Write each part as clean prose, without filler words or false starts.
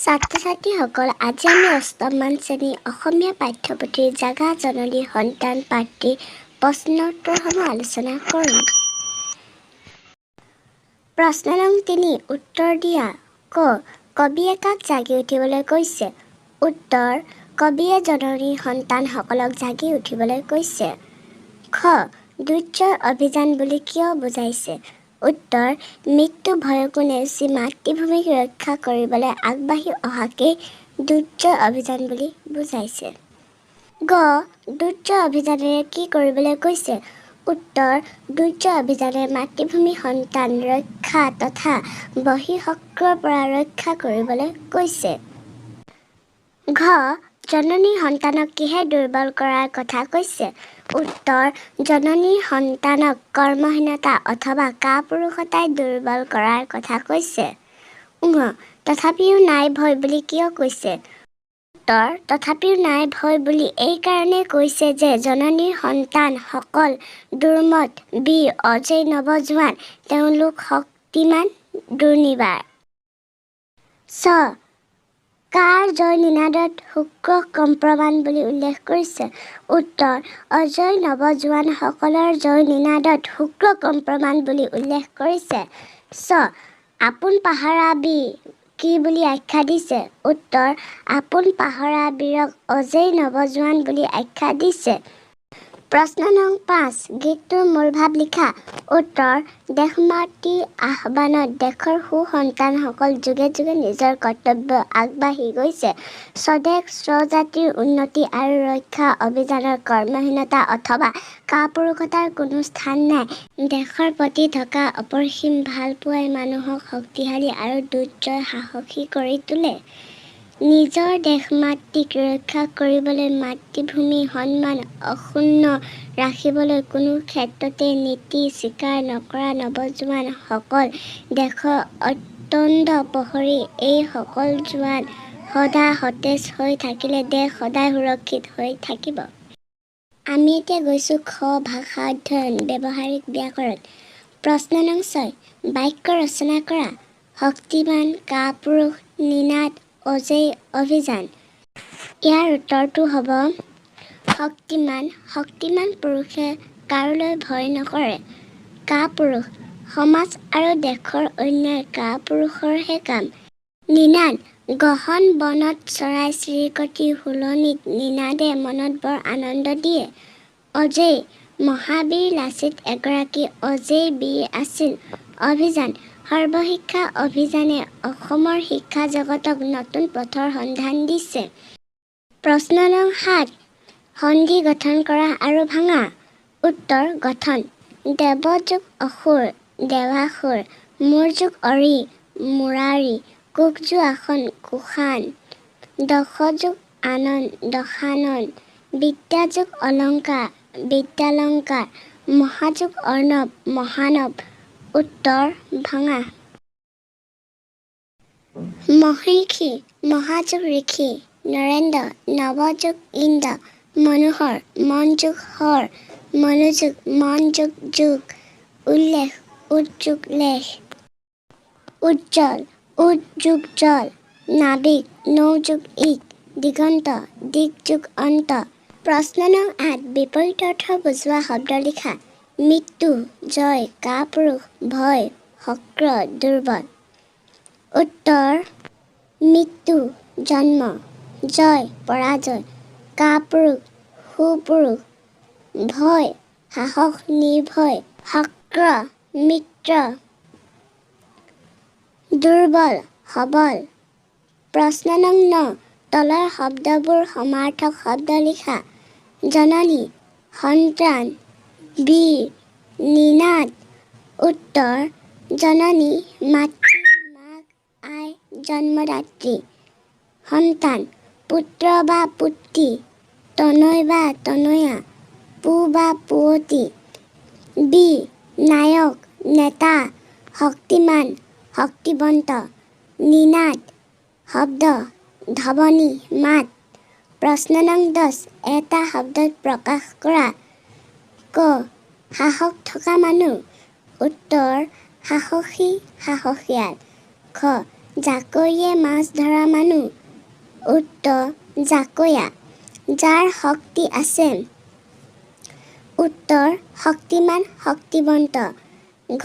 ছাত্ৰ-ছাত্ৰীসকল আজি আমি অষ্টমমান শ্ৰেণী অসমীয়া পাঠ্যপুথিৰ জাগা জননী সন্তান পাঠটিৰ প্ৰশ্নোত্তৰসমূহ আলোচনা কৰিম। প্ৰশ্ন নং ৩ উত্তৰ দিয়া। ক. কবিয়ে কাক জাগি উঠিবলৈ কৈছে? উত্তৰ: কবিয়ে জননী সন্তানসকলক জাগি উঠিবলৈ কৈছে। খ. দুৰ্জয় অভিযান বুলি কিয় বুজাইছে? উত্তৰ: মৃত্যু ভয়কো নেওচি মাতৃভূমিক ৰক্ষা কৰিবলৈ আগবাঢ়ি অহাকেই দুৰ্জয় অভিযান বুলি বুজাইছে। গ. দুৰ্জয় অভিযানেৰে কি কৰিবলৈ কৈছে? উত্তৰ: দুৰ্জয় অভিযানে মাতৃভূমি সন্তান ৰক্ষা তথা বহিঃশত্ৰুৰ পৰা ৰক্ষা কৰিবলৈ কৈছে। ঘ. জননী সন্তানক কিহে দুৰ্বল কৰাৰ কথা কৈছে? উত্তৰ: জননী সন্তানক কৰ্মহীনতা অথবা কাপুৰুষতাই দুৰ্বল কৰাৰ কথা কৈছে। ঙ. তথাপিও নাই ভয় বুলি কিয় কৈছে? উত্তৰ: তথাপিও নাই ভয় বুলি এই কাৰণেই কৈছে যে জননীৰ সন্তান সকল দুৰ্মত বীৰ অজেয় নৱজোৱান, তেওঁলোক শক্তিমান দুৰ্নিবাৰ। ছ. কাৰ জয় নিনাদত শুক্ৰক কম্পমান বুলি উল্লেখ কৰিছে? উত্তৰ: অজেয় নৱজোৱানসকলৰ জয় নিনাদত শুক্ৰ কম্পমান বুলি উল্লেখ কৰিছে। ছ. আপোন পাহৰা বীৰ কি বুলি আখ্যা দিছে? উত্তৰ: আপোন পাহৰা বীৰক অজেয় নৱজোৱান বুলি আখ্যা দিছে। প্ৰশ্ন নং ৫ গীতটোৰ মূল ভাৱ লিখা। উত্তৰ: দেশমাতৃৰ আহ্বানত দেশৰ সুসন্তানসকল যুগে যুগে নিজৰ কৰ্তব্য আগবাঢ়ি গৈছে। স্বদেশ স্বজাতিৰ উন্নতি আৰু ৰক্ষা অভিযানৰ কৰ্মহীনতা অথবা কাপুৰুষতাৰ কোনো স্থান নাই। দেশৰ প্ৰতি থকা অপৰিসীম ভালপোৱাই মানুহক শক্তিশালী আৰু দুৰ্জয় সাহসী কৰি তোলে। নিজৰ দেশমাতৃক ৰক্ষা কৰিবলৈ মাতৃভূমিৰ সন্মান অক্ষুণ্ণ ৰাখিবলৈ কোনো ক্ষেত্ৰতে নীতি স্বীকাৰ নকৰা নৱজোৱান সকল দেশৰ অত্যন্ত প্ৰহৰী। এই সকল জোৱান সদা সতেজ হৈ থাকিলে দেশ সদায় সুৰক্ষিত হৈ থাকিব। আমি এতিয়া গৈছো খ. ভাষা অধ্যয়ন ব্যৱহাৰিক ব্যাকৰণ। প্ৰশ্ন নং ৬ বাক্য ৰচনা কৰা। শক্তিমান, কাপুৰুষ, নিনাদ, অজেয়, অভিযান। ইয়াৰ উত্তৰটো হ'ব শক্তিমান। শক্তিমান পুৰুষে কাৰোলৈ ভয় নকৰে। কাপুৰুষ, সমাজ আৰু দেশৰ অন্যায় কাপুৰুষৰহে কাম। নিনাদ, গহন বনত চৰাই চিৰিকতিৰ শুৱনিত নিনাদে মনত বৰ আনন্দ দিয়ে। অজেয়, মহাবীৰ লাচিত এগৰাকী অজেয় বীৰ আছিল। অভিযান, সৰ্বশিক্ষা অভিযানে অসমৰ শিক্ষা জগতক নতুন পথৰ সন্ধান দিছে। প্ৰশ্ন নং ৭ সন্ধি গঠন কৰা আৰু ভাঙা। উত্তৰ: গঠন: দেৱ যোগ অসুৰ দেৱাসুৰ, মূৰ যোগ অৰি মুৰাৰি, কুশ যোগ আসন কুষাণ, দশ যোগ আনন দশানন, বিদ্যা যোগ অলংকাৰ বিদ্যালংকাৰ, মহাযোগ অৰ্ণৱ মহানৱ। উত্তৰ: ভাঙা। মহীয়সী, মহাযোগ ঋষি, নৰেন্দ্ৰ, নৱ যোগ ইন্দ্ৰ, মনোহৰ, মন যোগ হৰ, মনোযোগ মন যোগ যোগ, উল্লেখ, উদ্যোগ লেখ। উজ্জ্বল, উদ যোগ জল, নাবিক, নৌ যোগ ইক, দিগন্ত, দিক যোগ অন্ত। প্ৰশ্ন নং ৮ বিপৰীত অৰ্থ বুজোৱা শব্দ লিখা। মৃত্যু, জয়, কাপুৰুষ, ভয়, শক্ৰ, দুৰ্বল। উত্তৰ: মৃত্যু জন্ম, জয় পৰাজয়, কাপুৰুষ সুপুৰুষ, ভয় সাহস নিৰ্ভয়, শক্ৰ মিত্ৰ, দুৰ্বল সবল। প্ৰশ্ন নং ৯ তলৰ শব্দবোৰ সমাৰ্থক শব্দ লিখা। জননী, সন্তান, বীৰ, নিনাদ। উত্তৰ: জননী মাতৃ, মাক, আই, জন্মদাত্ৰী। সন্তান, পুত্ৰ বা পুত্ৰী, তনয় বা তনয়া, পু বা পুৱতি। বীৰ, নায়ক, নেতা, শক্তিমান, শক্তিৱন্ত। নিনাদ শব্দ, ধ্বনি, মাত। প্ৰশ্ন নং ১০ এটা শব্দত প্ৰকাশ কৰা। ক. সাহস থকা মানুহ। উত্তৰ: সাহসী সাহসীয়াল। খ. জাকৈয়ে মাছ ধৰা মানুহ। উত্তৰ জাকৈয়া। যাৰ শক্তি আছে। উত্তৰ শক্তিমান শক্তিবন্ত। ঘ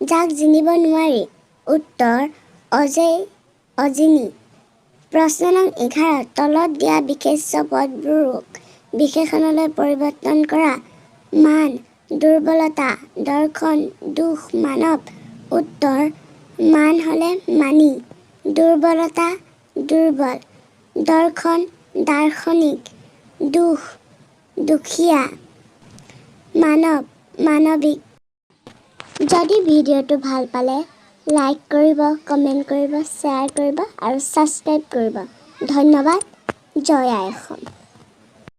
যাক জিনিব নোৱাৰি। উত্তৰ অজিনী। প্ৰশ্ন নং 11 তলত দিয়া বিশেষ্য পদবোৰক বিশেষণলৈ পৰিৱৰ্তন কৰা। মান দুৰ্বলতা, দৰ্শন, দুখ, মানৱ। উত্তৰ মান হ'লে মানি, দুৰ্বলতা দুৰ্বল, দৰ্শন দাৰ্শনিক, দুখ দুখীয়া, মানৱ মানৱিক। যদি ভিডিঅ'টো ভাল পালে লাইক কৰিব, কমেণ্ট কৰিব, শ্বেয়াৰ কৰিব আৰু ছাবস্ক্ৰাইব কৰিব। ধন্যবাদ। জয় আই অসম।